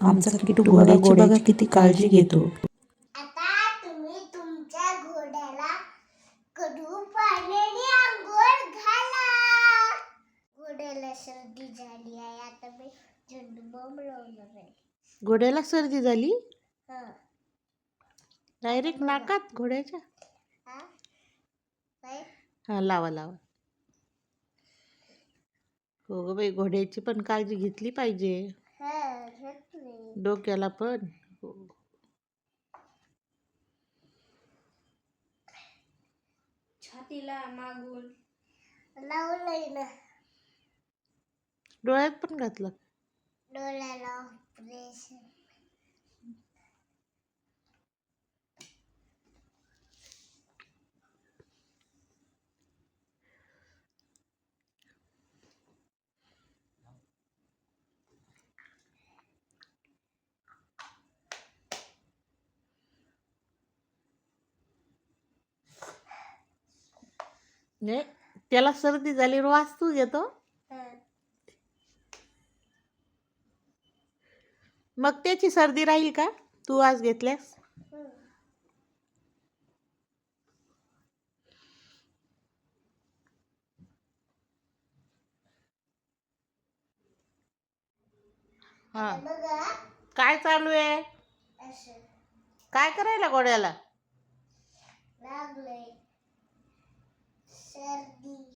आमचा किटू घोड्याची किती काळजी घेतो. आता तुम्ही तुमच्या घोड्याला कडू पाण्याने आंघोळ घाला. घोड्याला सर्दी झाली आहे, आता मी झेंडू बॉम्ब लावणार आहे. घोड्याला सर्दी झाली हा. डायरेक्ट नाकात घोड्याच्या. हा? काय? हा लावा लावा. हो ग बाई, घोड्याची पण काळजी घेतली पाहिजे, हा, घेतली. डोक्याला पण. हो. छातीला मागून लावलंय ना. डोळ्यात पण घातलं. डोळ्याला ऑपरेशन. नाही, त्याला सर्दी झाली वास तू घेतो. मग त्याची सर्दी राहील का तू आज घेतल्यास? हा. काय चालू आहे? काय करायला घोड्याला? लागलंय सर्दी.